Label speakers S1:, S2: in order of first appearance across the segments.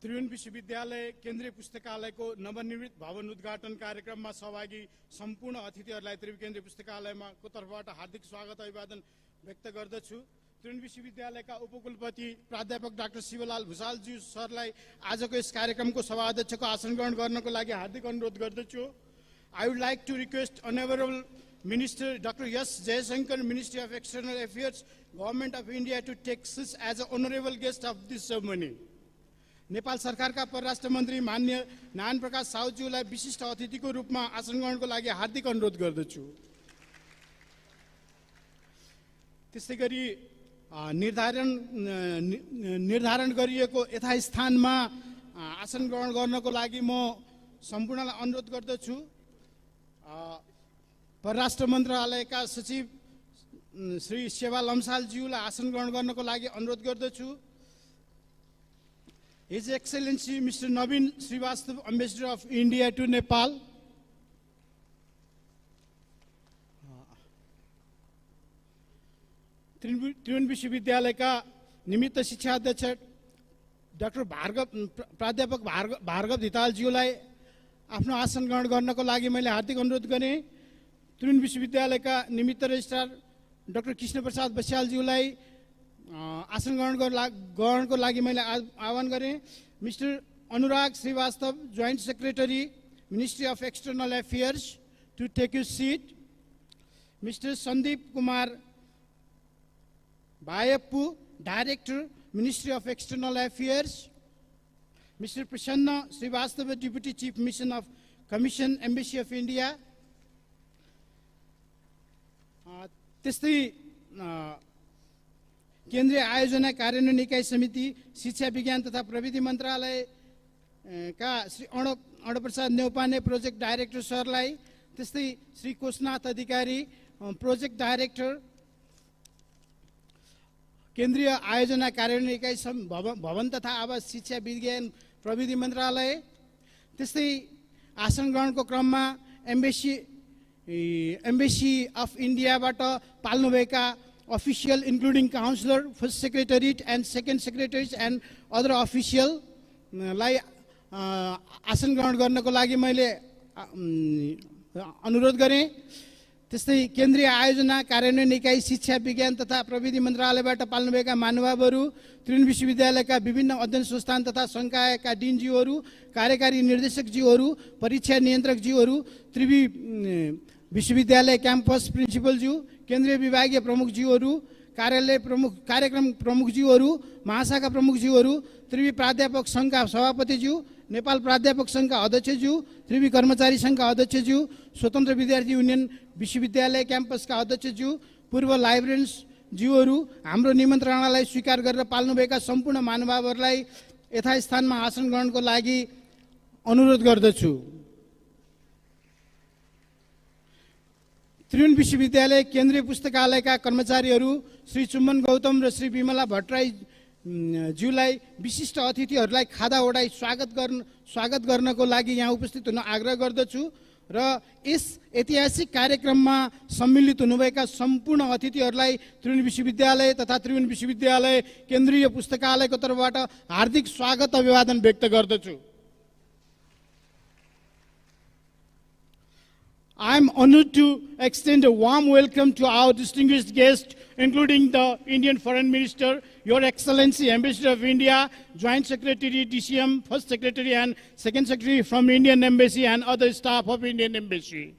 S1: त्रिभुवन विश्वविद्यालय केन्द्रीय पुस्तकालयको नवनिर्मित भवन उद्घाटन कार्यक्रममा सहभागी सम्पूर्ण अतिथिहरूलाई त्रिभुवन केन्द्रीय पुस्तकालयको तर्फबाट हार्दिक स्वागत अभिवादन व्यक्त गर्दछु। त्रिभुवन विश्वविद्यालयका उपकुलपति प्राध्यापक डाक्टर शिवलाल भुषालज्यू सरलाई आजको यस कार्यक्रमको सभाध्यक्षको आसन ग्रहण गर्नको लागि हार्दिक अनुरोध गर्दछु। I would like to request Honorable Minister Dr. S. Jayasankar, Ministry of External Affairs, Government of India to take seat as an honorable guest of this ceremony. Nepal सरकारका परराष्ट्र मन्त्री मान्य नारायण प्रकाश साउज्यूलाई विशिष्ट अतिथिको रूपमा आसन ग्रहणको लागि हार्दिक अनुरोध गर्दछु। त्यसैगरी निर्धारण गरिएको यथास्थानमा आसन ग्रहण गर्नको लागि म सम्पूर्णलाई अनुरोध गर्दछु। परराष्ट्र मन्त्रालयका सचिव श्री सेवा लम्सालज्यूलाई आसन ग्रहण गर्नको लागि अनुरोध गर्दछु। His Excellency Mr. Navin Srivastava, Ambassador of India to Nepal. त्रिभुवन विश्वविद्यालयका निमित्त शिक्षा अध्यक्ष डाक्टर प्राध्यापक भार्गव धितालज्यूलाई आफ्नो आसन ग्रहण गर्नको लागि मैले हार्दिक अनुरोध गरेँ। त्रिभुवन विश्वविद्यालयका निमित्त रजिस्ट्रार डाक्टर कृष्णप्रसाद बस्यालज्यूलाई आसन ग्रहणको लागि मैले आह्वान गरेँ। Mister Anurag Srivastava, joint secretary, ministry of external affairs, to take your seat. Mister Sandeep Kumar Bayappu, director, ministry of external affairs. Mister Prasanna Srivastava, deputy chief mission of commission, embassy of India. त्यस्तै केन्द्रीय आयोजना कार्यान्वयन इकाइ समिति, शिक्षा विज्ञान तथा प्रविधि मन्त्रालयका श्री अणप्रसाद नेउपाने, प्रोजेक्ट डाइरेक्टर सरलाई, त्यस्तै श्री कोशनाथ अधिकारी, प्रोजेक्ट डाइरेक्टर, केन्द्रीय आयोजना कार्यान्वयन इकाइ भवन तथा आवास, शिक्षा विज्ञान प्रविधि मन्त्रालय। त्यस्तै आसन ग्रहणको क्रममा एम्बेसी अफ इन्डियाबाट पाल्नुभएका official including counselor, first secretariat and second secretaries and other official लाई आसन ग्रहण गर्नको लागि मैले अनुरोध गरेँ। त्यस्तै केन्द्रीय आयोजना कार्यान्वयन इकाइ, शिक्षा विज्ञान तथा प्रविधि मन्त्रालयबाट पाल्नुभएका महानुभावहरू, त्रिभुवन विश्वविद्यालयका विभिन्न अध्ययन संस्थान तथा संकायका डिनज्यूहरू, कार्यकारी निर्देशकज्यूहरू, परीक्षा नियन्त्रकज्यूहरू, त्रिभुवन विश्वविद्यालय क्याम्पस प्रिन्सिपलज्यू, केन्द्रीय विभागीय प्रमुखज्यूहरू, कार्यालय प्रमुख, कार्यक्रम प्रमुखज्यूहरू, महाशाखा प्रमुखज्यूहरू, त्रिभुवन प्राध्यापक सङ्घका सभापतिज्यू, नेपाल प्राध्यापक सङ्घका अध्यक्षज्यू, त्रिभुवन कर्मचारी सङ्घका अध्यक्षज्यू, स्वतन्त्र विद्यार्थी युनियन विश्वविद्यालय क्याम्पसका अध्यक्षज्यू, पूर्व लाइब्रेरियन्सज्यूहरू, हाम्रो निमन्त्रणालाई स्वीकार गरेर पाल्नुभएका सम्पूर्ण महानुभावहरूलाई यथास्थानमा आसन ग्रहणको लागि अनुरोध गर्दछु। त्रिभुवन विश्वविद्यालय केन्द्रीय पुस्तकालयका कर्मचारीहरू श्री चुम्बन गौतम र श्री विमला भट्टराई ज्यूलाई विशिष्ट अतिथिहरूलाई खादा ओडाई स्वागत गर्नको लागि यहाँ उपस्थित हुन आग्रह गर्दछु र यस ऐतिहासिक कार्यक्रममा सम्मिलित हुनुभएका सम्पूर्ण अतिथिहरूलाई त्रिभुवन विश्वविद्यालय तथा त्रिभुवन विश्वविद्यालय केन्द्रीय पुस्तकालयको तर्फबाट हार्दिक स्वागत अभिवादन व्यक्त गर्दछु। I am honored to extend a warm welcome to our distinguished guests, including the Indian Foreign Minister, Your Excellency, Ambassador of India, Joint Secretary, DCM, First Secretary and Second Secretary from Indian Embassy and other staff of Indian Embassy.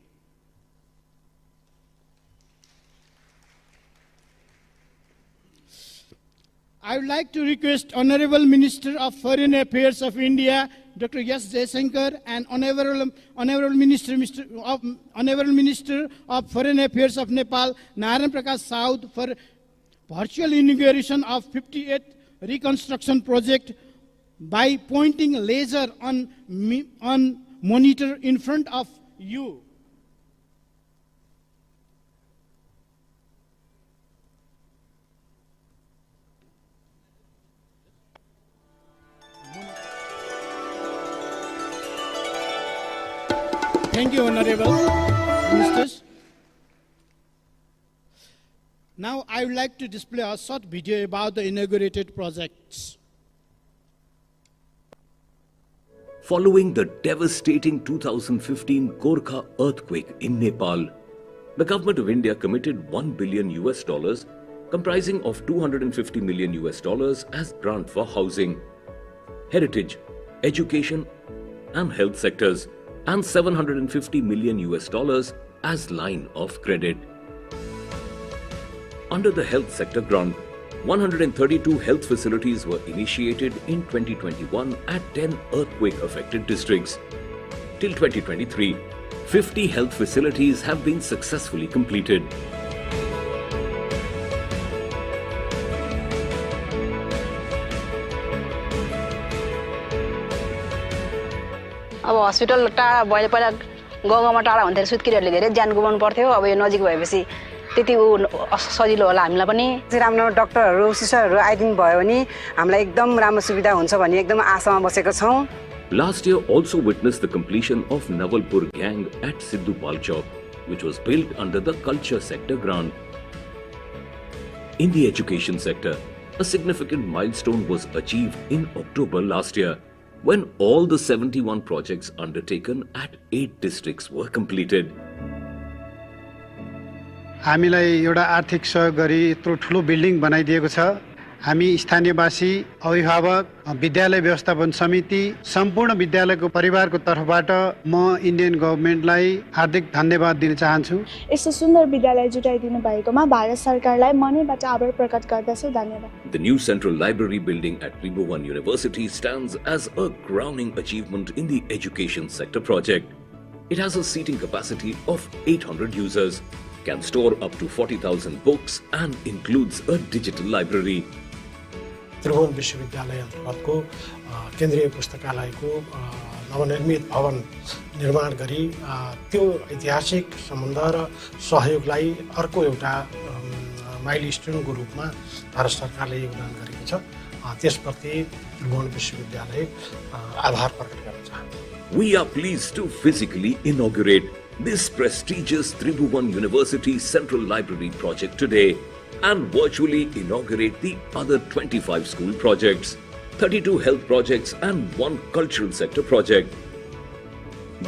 S1: I would like to request Honorable Minister of Foreign Affairs of India, Dr. S. Jayasankar, and Honorable Minister of Foreign Affairs of Nepal, Narayan Prakash Saud, for virtual inauguration of 58th reconstruction project by pointing laser on monitor in front of you. Thank you, Honorable Ministers. Now I would like to display a short video about the inaugurated projects.
S2: Following the devastating 2015 Gorkha earthquake in Nepal, the government of India committed $1 billion comprising of $250 million as grant for housing, heritage, education and health sectors, and $750 million as line of credit. Under the health sector grant, 132 health facilities were initiated in 2021 at 10 earthquake-affected districts. Till 2023, 50 health facilities have been successfully completed.
S3: अब hospital टाढा भए पहिला गाउँमा टाढा हुन्थ्यो सुत्केरीहरुले धेरै ज्यान गुमाउनु पर्थ्यो अब यो नजिक भएपछि त्यति सजिलो होला हामीलाई पनि राम्रो डाक्टरहरु सिस्टरहरु आइदिनु भयो भने हामीलाई एकदम राम्रो सुविधा हुन्छ भन्ने एकदम आशामा बसेको छौं.
S2: Last year also witnessed the completion of Navalpur Gang at Siddhupal Chowk, which was built under the culture sector grant. In the education sector, a significant milestone was achieved in October last year, when all the 71 projects undertaken at 8 districts were completed.
S4: हामीलाई एउटा आर्थिक सहयोग गरी यत्रो ठुलो building बनाइदिएको छ. हामी स्थानीयवासी, अभिभावक, विद्यालय व्यवस्थापन समिति, सम्पूर्ण विद्यालयको परिवारको तर्फबाट म इन्डियन गभर्नमेन्टलाई हार्दिक धन्यवाद दिन चाहन्छु.
S5: यस्तो सुन्दर विद्यालय जुटाइदिनु भएकोमा भारत सरकारलाई मनैबाट आभार प्रकट गर्दछु. धन्यवाद.
S2: The new central library building at Tribhuvan University stands as a crowning achievement in the education sector project. It has a seating capacity of 800 users, can store up to 40,000 books and includes a digital library.
S6: त्रिभुवन विश्वविद्यालय अन्तर्गतको केन्द्रीय पुस्तकालयको नवनिर्मित भवन निर्माण गरी त्यो ऐतिहासिक सम्बन्ध र सहयोगलाई अर्को एउटा माइलस्टोनको रूपमा भारत सरकारले योगदान गरेको छ. त्यसप्रति त्रिभुवन विश्वविद्यालय आभार प्रकट गर्न चाहन्छु.
S2: We are pleased to physically inaugurate this prestigious Tribhuvan University Central Library project today and virtually inaugurate the other 25 school projects, 32 health projects and 1 cultural sector project.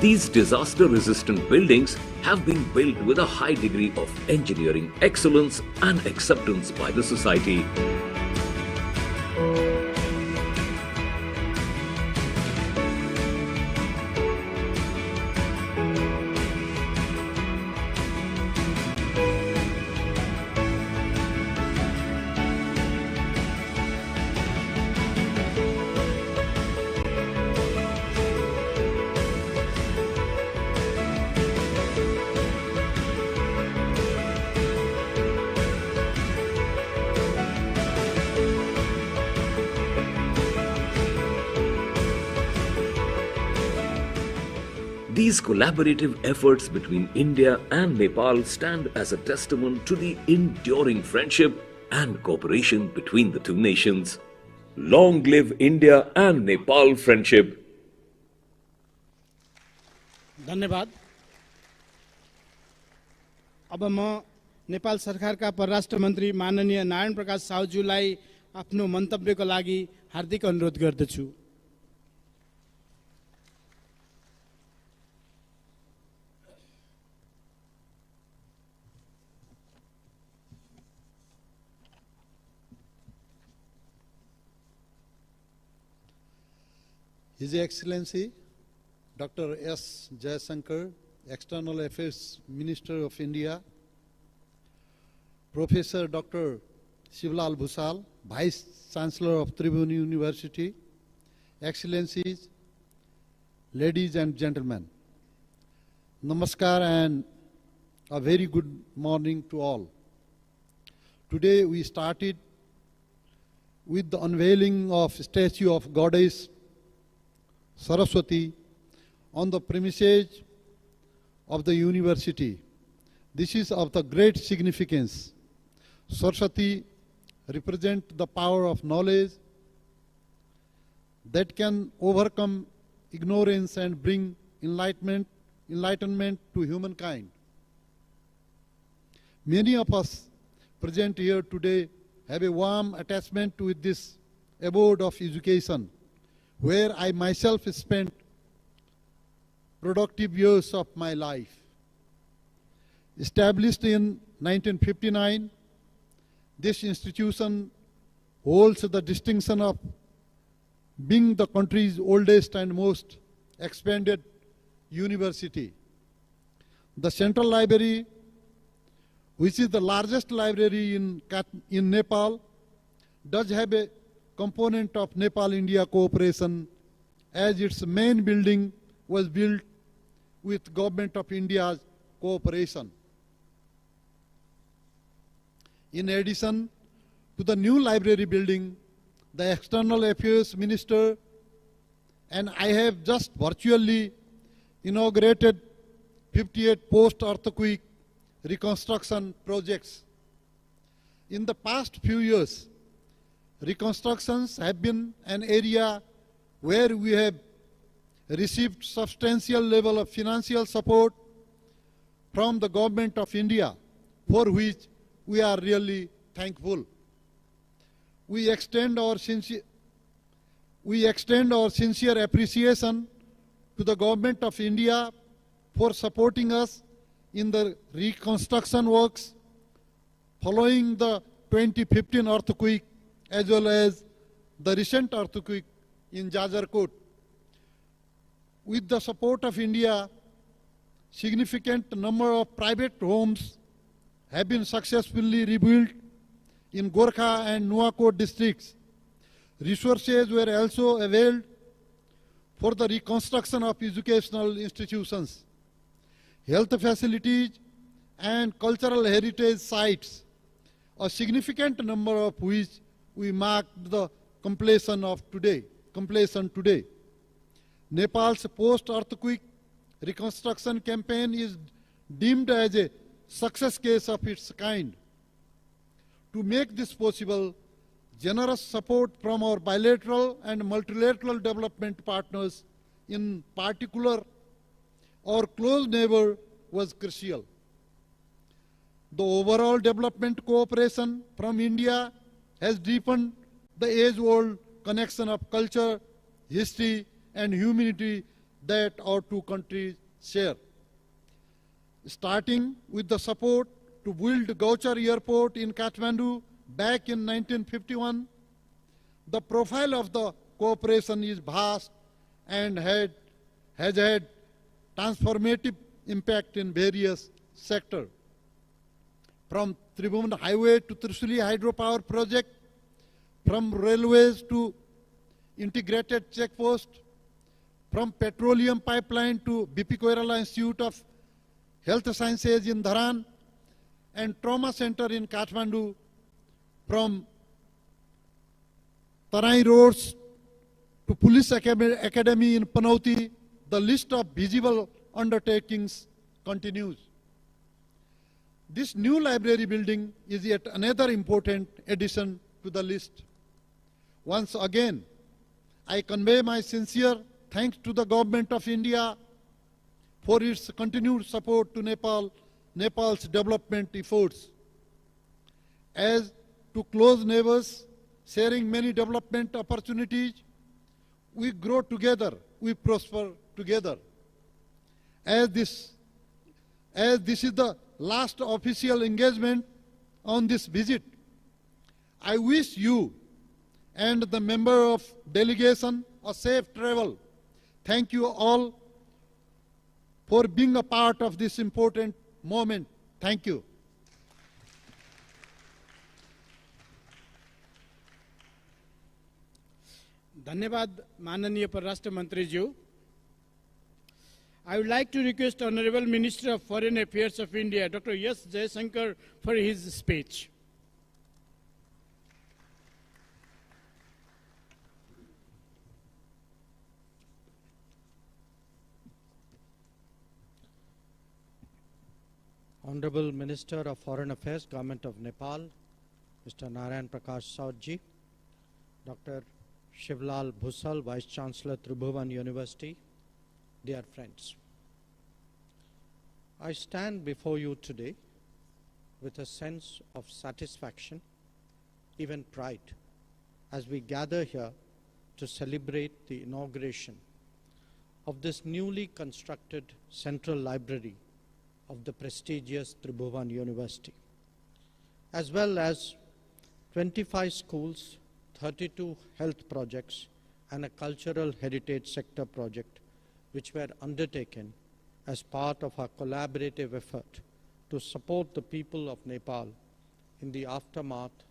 S2: These disaster-resistant buildings have been built with a high degree of engineering excellence and acceptance by the society. These collaborative efforts between India and Nepal stand as a testament to the enduring friendship and cooperation between the two nations. Long live India and Nepal friendship.
S1: धन्यवाद. अब म नेपाल सरकारका परराष्ट्र मन्त्री माननीय नारायण प्रकाश साहुज्यूलाई आफ्नो मन्तव्यको लागि हार्दिक अनुरोध गर्दछु.
S7: His Excellency Dr. S. Jayasankar, External Affairs Minister of India, Professor Dr. Shivalal Bhusal, Vice Chancellor of Tribhuvan University, Excellencies, ladies and gentlemen, Namaskar and a very good morning to all. Today we started with the unveiling of statue of Goddess Saraswati on the premises of the university. This is of the great significance. Saraswati represents the power of knowledge that can overcome ignorance and bring enlightenment to humankind. Many of us present here today have a warm attachment to this abode of education, where I myself spent productive years of my life. Established in 1959, this institution holds the distinction of being the country's oldest and most expanded university. The Central Library, which is the largest library in Nepal, does have a component of Nepal-India cooperation, as its main building was built with Government of India's cooperation. In addition to the new library building, the External Affairs Minister and I have just virtually inaugurated 58 post-earthquake reconstruction projects. In the past few years, reconstructions have been an area where we have received substantial level of financial support from the Government of India, for which we are really thankful. We extend our sincere appreciation to the Government of India for supporting us in the reconstruction works following the 2015 earthquake as well as the recent earthquake in Jajarkot. With the support of India, significant number of private homes have been successfully rebuilt in Gorkha and Nuwakot districts. Resources were also availed for the reconstruction of educational institutions, health facilities, and cultural heritage sites, a significant number of which we marked the completion today. Nepal's post-earthquake reconstruction campaign is deemed as a success case of its kind. To make this possible, generous support from our bilateral and multilateral development partners, in particular our close neighbor, was crucial. The overall development cooperation from India has deepened the age-old connection of culture, history, and humanity that our two countries share. Starting with the support to build Gauchar Airport in Kathmandu back in 1951, the profile of the cooperation is vast and has had transformative impact in various sectors. From Tribhuvan Highway to Trisuli Hydropower Project, from railways to integrated checkpost, from petroleum pipeline to BP Koirala Institute of Health Sciences in Dharan, and trauma center in Kathmandu, from Tarai roads to police academy in Panauti, the list of visible undertakings continues. This new library building is yet another important addition to the list. Once again, I convey my sincere thanks to the Government of India for its continued support to Nepal's development efforts. As to close neighbors sharing many development opportunities, we grow together, we prosper together. As this is the last official engagement on this visit, I wish you and the member of delegation a safe travel. Thank you all for being a part of this important moment. Thank you.
S1: धन्यवाद माननीय परराष्ट्र मंत्री जी. I would like to request Honorable Minister of Foreign Affairs of India, Dr. S. Jayasankar, for his speech.
S8: Honorable Minister of Foreign Affairs, Government of Nepal, Mr. Narayan Prakash Saudji, Dr. Shivlal Bhusal, Vice Chancellor, Tribhuvan University, dear friends. I stand before you today with a sense of satisfaction, even pride, as we gather here to celebrate the inauguration of this newly constructed central library of the prestigious Tribhuvan University, as well as 25 schools, 32 health projects, and a cultural heritage sector project, which were undertaken as part of our collaborative effort to support the people of Nepal in the aftermath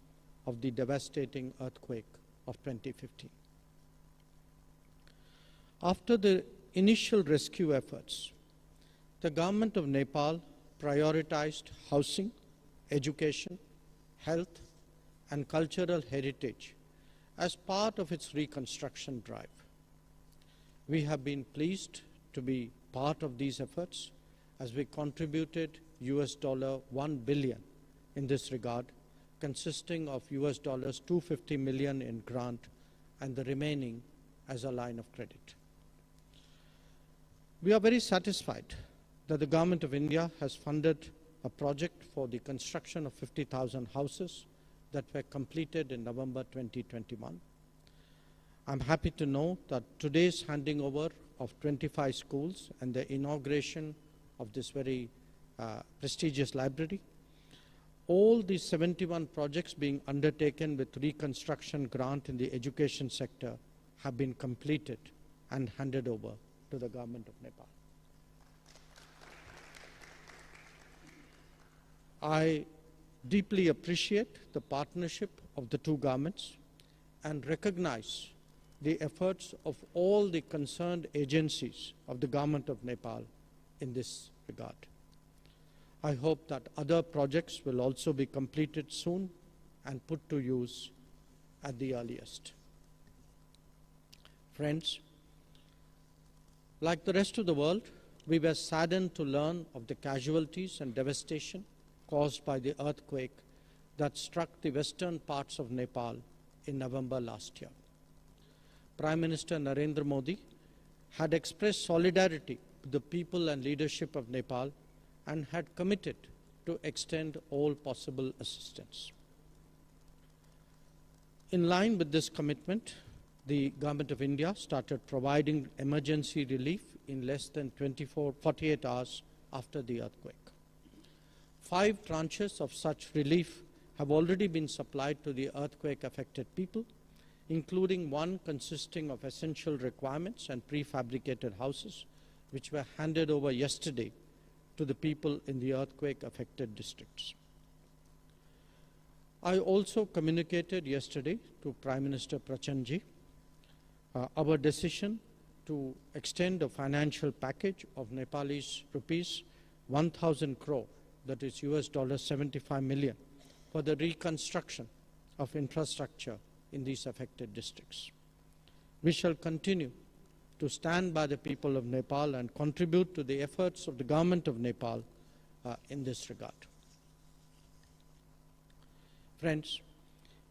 S8: of the devastating earthquake of 2015. After the initial rescue efforts, the government of Nepal prioritized housing, education, health, and cultural heritage as part of its reconstruction drive. We have been pleased to be part of these efforts as we contributed $1 billion in this regard, consisting of $250 million in grant and the remaining as a line of credit. We are very satisfied that the Government of India has funded a project for the construction of 50,000 houses that were completed in November 2021. I'm happy to know that today's handing over of 25 schools and the inauguration of this very prestigious library, all the 71 projects being undertaken with reconstruction grant in the education sector have been completed and handed over to the Government of Nepal. I deeply appreciate the partnership of the two governments and recognize the efforts of all the concerned agencies of the Government of Nepal in this regard. I hope that other projects will also be completed soon and put to use at the earliest. Friends, like the rest of the world, we were saddened to learn of the casualties and devastation caused by the earthquake that struck the western parts of Nepal in November last year. Prime Minister Narendra Modi had expressed solidarity with the people and leadership of Nepal and had committed to extend all possible assistance. In line with this commitment, the Government of India started providing emergency relief in less than 48 hours after the earthquake. 5 tranches of such relief have already been supplied to the earthquake-affected people, including one consisting of essential requirements and prefabricated houses, which were handed over yesterday to the people in the earthquake-affected districts. I also communicated yesterday to Prime Minister Prachandji our decision to extend a financial package of Nepalese rupees 1,000 crore, that is $75 million, for the reconstruction of infrastructure in these affected districts. We shall continue to stand by the people of Nepal and contribute to the efforts of the Government of Nepal in this regard. Friends,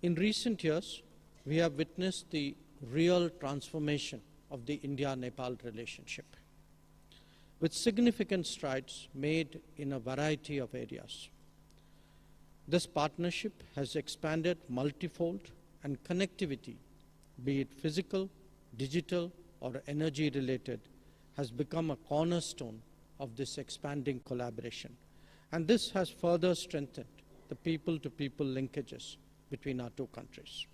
S8: in recent years, we have witnessed the real transformation of the India-Nepal relationship, with significant strides made in a variety of areas. This partnership has expanded multifold, and connectivity, be it physical, digital, or energy-related, has become a cornerstone of this expanding collaboration. And this has further strengthened the people-to-people linkages between our two countries.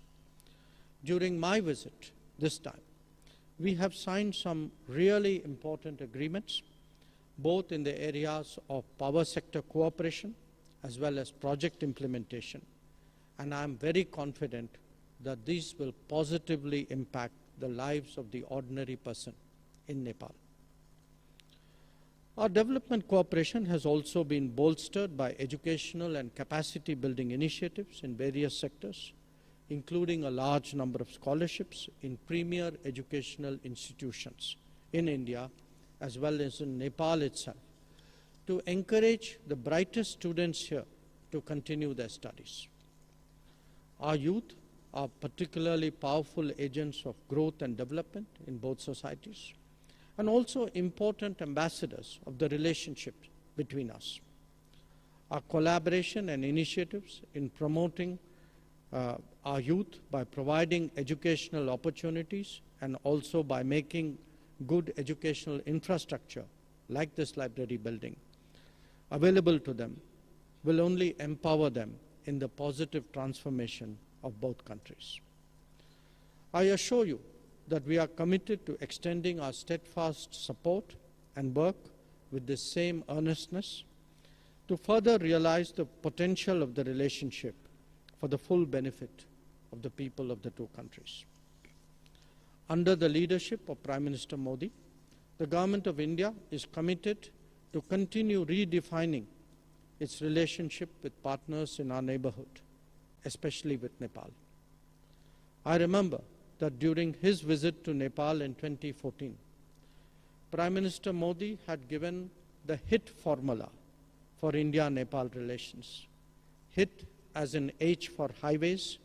S8: During my visit this time, we have signed some really important agreements, both in the areas of power sector cooperation as well as project implementation. And I am very confident that these will positively impact the lives of the ordinary person in Nepal. Our development cooperation has also been bolstered by educational and capacity building initiatives in various sectors, including a large number of scholarships in premier educational institutions in India as well as in Nepal itself, to encourage the brightest students here to continue their studies. Our youth are particularly powerful agents of growth and development in both societies, and also important ambassadors of the relationship between us. Our collaboration and initiatives in promoting our youth by providing educational opportunities and also by making good educational infrastructure like this library building available to them will only empower them in the positive transformation of both countries. I assure you that we are committed to extending our steadfast support and work with the same earnestness to further realize the potential of the relationship for the full benefit of the people of the two countries. Under the leadership of Prime Minister Modi, the Government of India is committed to continue redefining its relationship with partners in our neighborhood, especially with Nepal. I remember that during his visit to Nepal in 2014, Prime Minister Modi had given the HIT formula for India-Nepal relations. HIT as in H for highways,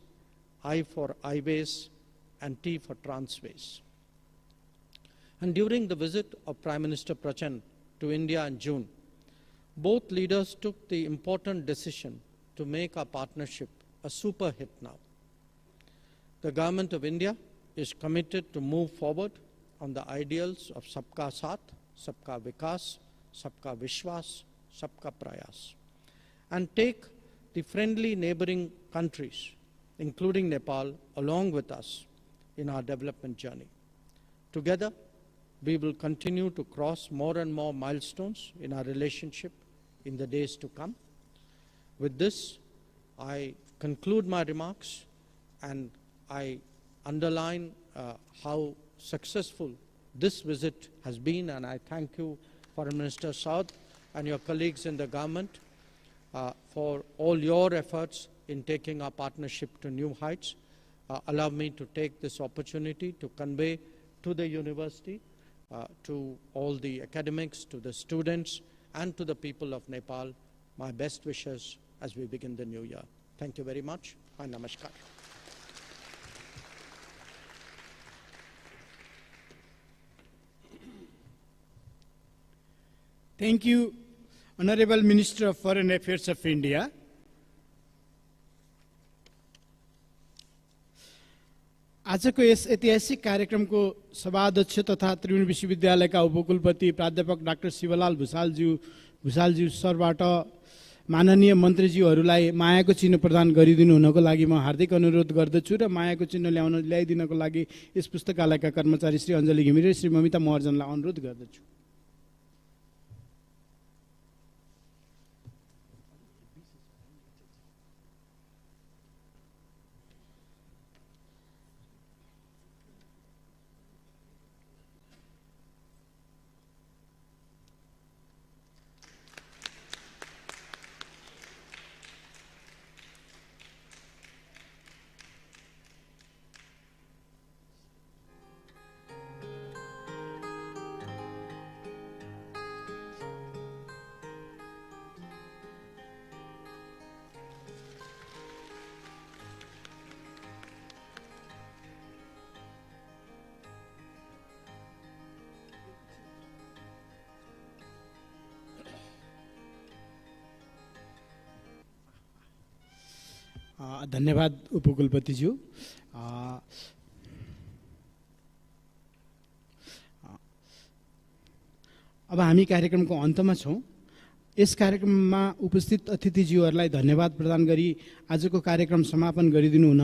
S8: I for highways, and T for transways. And during the visit of Prime Minister Prachand to India in June, both leaders took the important decision to make our partnership a super hit now. The Government of India is committed to move forward on the ideals of Sabka Saath, Sabka Vikas, Sabka Vishwas, Sabka Prayas, and take the friendly neighboring countries, including Nepal, along with us in our development journey. Together, we will continue to cross more and more milestones in our relationship in the days to come. With this, I conclude my remarks and I underline how successful this visit has been, and I thank you, Foreign Minister Saud, and your colleagues in the government for all your efforts in taking our partnership to new heights. Allow me to take this opportunity to convey to the university, to all the academics, to the students, and to the people of Nepal, my best wishes as we begin the new year. Thank you very much, and namaskar.
S1: Thank you, Honorable Minister of Foreign Affairs of India. आजको yes ऐतिहासिक कार्यक्रमको सभाध्यक्ष तथा त्रिभुवन विश्वविद्यालयका उपकुलपति प्राध्यापक doctor Shivlal भुसालज्यू सरबाट माननीय मन्त्रीज्यूहरूलाई मायाको चिन्ह प्रदान गरिदिनु हुनको लागि म हार्दिक अनुरोध गर्दछु र मायाको चिन्ह ल्याइदिनको लागि यस पुस्तकालयका कर्मचारी श्री अञ्जली घिमिरे श्री ममिता महर्जनलाई अनुरोध गर्दछु। धन्यवाद उपकुलपतिज्यू। अब हामी कार्यक्रमको अन्तमा छौं। यस कार्यक्रममा उपस्थित अतिथिज्यूहरूलाई धन्यवाद प्रदान गरी आजको कार्यक्रम समापन गरिदिनु हुन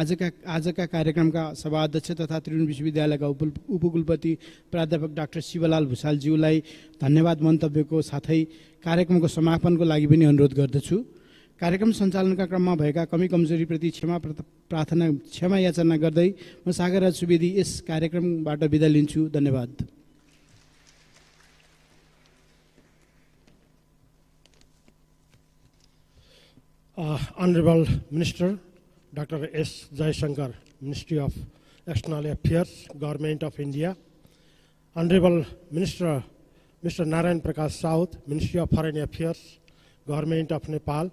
S1: आजका कार्यक्रमका सभाध्यक्ष तथा त्रिभुवन विश्वविद्यालयका उपकुलपति प्राध्यापक डाक्टर शिवलाल भुसालज्यूलाई धन्यवाद मन्तव्यको साथै कार्यक्रमको समापनको लागि पनि अनुरोध गर्दछु। कार्यक्रम सञ्चालनका क्रममा भएका कमी कमजोरीप्रति क्षमा याचना गर्दै म सागरराज सुवेदी यस कार्यक्रमबाट बिदा लिन्छु। धन्यवाद।
S6: Honorable Minister Dr. S. Jaishankar, Ministry of External Affairs, Government of India. Honorable Minister Mr. Narayan Prakash Saud, Ministry of Foreign Affairs, Government of Nepal.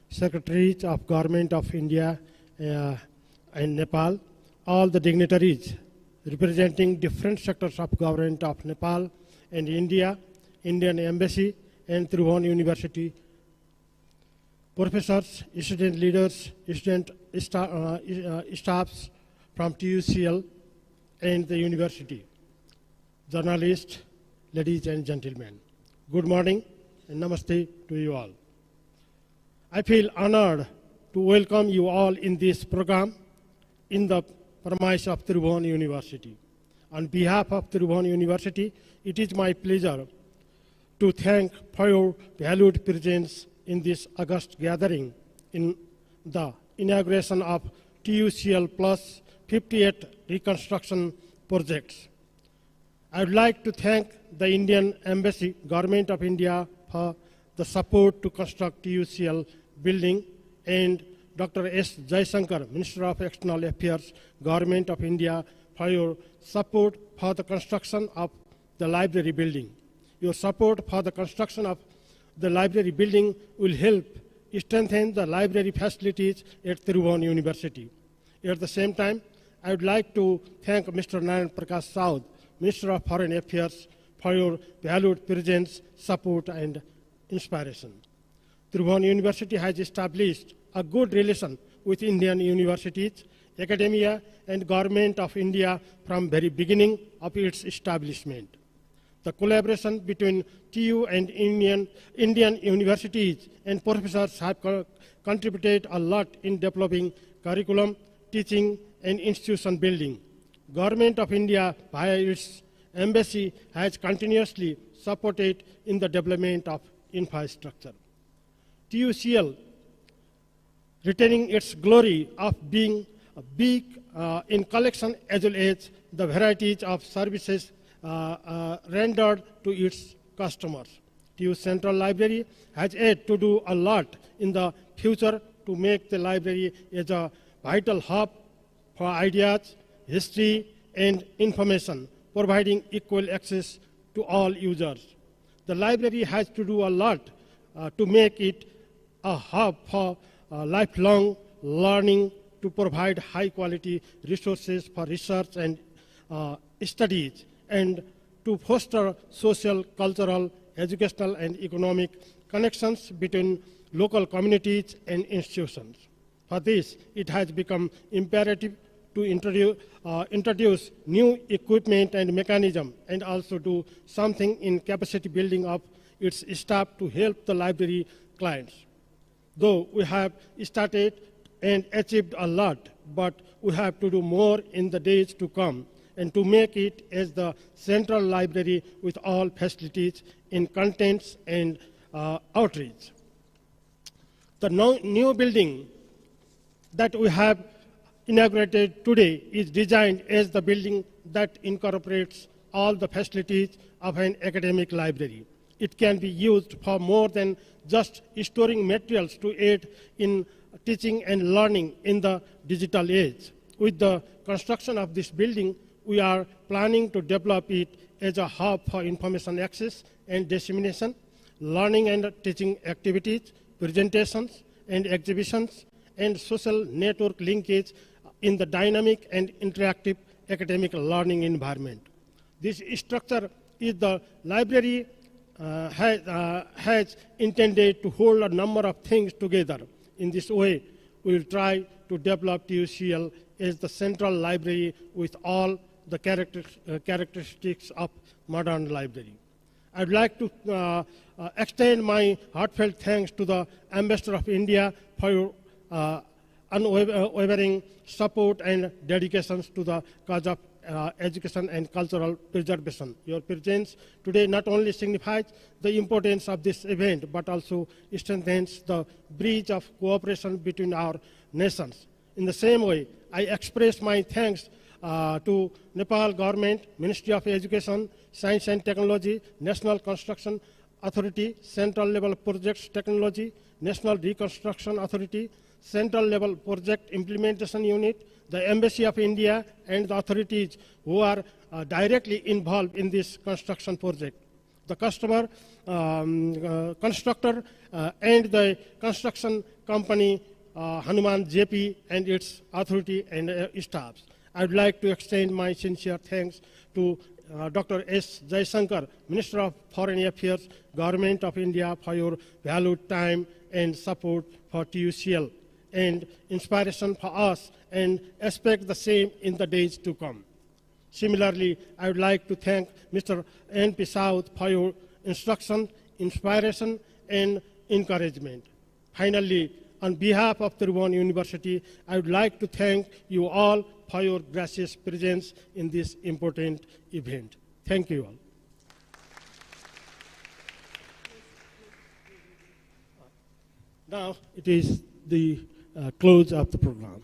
S6: Secretaries of Government of India and Nepal, all the dignitaries representing different sectors of government of Nepal and India, Indian Embassy and Tribhuvan University, professors, student leaders, student staffs from TUCL and the university. journalists, ladies and gentlemen. Good morning and namaste to you all. I feel honored to welcome you all in this program in the premise of Tribhuvan University. On behalf of Tribhuvan University, it is my pleasure to thank for your valued presence in this August gathering in the inauguration of TUCL plus 58 reconstruction projects. I would like to thank the Indian Embassy, Government of India for the support to construct TUCL building, and Dr. S. Jaishankar, Minister of External Affairs, Government of India, for your support for the construction of the library building. Your support for the construction of the library building will help strengthen the library facilities at Tribhuvan University. At the same time, I would like to thank Mr. Narayan Prakash Saud, Minister of Foreign Affairs, for your valued presence, support, and inspiration. Tribhuvan University has established a good relation with Indian universities, academia, and Government of India from very beginning of its establishment. The collaboration between TU and Indian universities and professors have contributed a lot in developing curriculum, teaching, and institution building. Government of India, via its embassy, has continuously supported in the development of infrastructure. TUCL, retaining its glory of being big in collection as well as the varieties of services rendered to its customers. TU Central Library has yet to do a lot in the future to make the library as a vital hub for ideas, history, and information, providing equal access to all users. The library has to do a lot to make it a hub for lifelong learning, to provide high-quality resources for research and studies, and to foster social, cultural, educational, and economic connections between local communities and institutions. For this, it has become imperative to introduce new equipment and mechanism, and also do something in capacity building of its staff to help the library clients. Though we have started and achieved a lot, but we have to do more in the days to come, and to make it as the central library with all facilities in contents and outreach. The new building that we have inaugurated today is designed as the building that incorporates all the facilities of an academic library. It can be used for more than just storing materials to aid in teaching and learning in the digital age. With the construction of this building, we are planning to develop it as a hub for information access and dissemination, learning and teaching activities, presentations and exhibitions, and social network linkage in the dynamic and interactive academic learning environment. This structure is the library has intended to hold a number of things together. In this way, we will try to develop TUCL as the central library with all the characteristics of modern library. I'd like to extend my heartfelt thanks to the Ambassador of India for your unwavering support and dedications to the cause of education and cultural preservation. Your presence today not only signifies the importance of this event, but also strengthens the bridge of cooperation between our nations. In the same way, I express my thanks to Nepal government, Ministry of Education, Science and Technology, National Construction Authority, Central Level Projects Technology, National Reconstruction Authority, Central Level Project Implementation Unit, the Embassy of India, and the authorities who are directly involved in this construction project. The customer, constructor, and the construction company, Hanuman JP, and its authority and staffs. I would like to extend my sincere thanks to Dr. S. Jaishankar, Minister of Foreign Affairs, Government of India, for your valued time and support for TUCL and inspiration for us, and expect the same in the days to come. Similarly, I would like to thank Mr. N.P. South for your instruction, inspiration, and encouragement. Finally, on behalf of Tribhuvan University, I would like to thank you all for your gracious presence in this important event. Thank you all. Now it is the close of the program.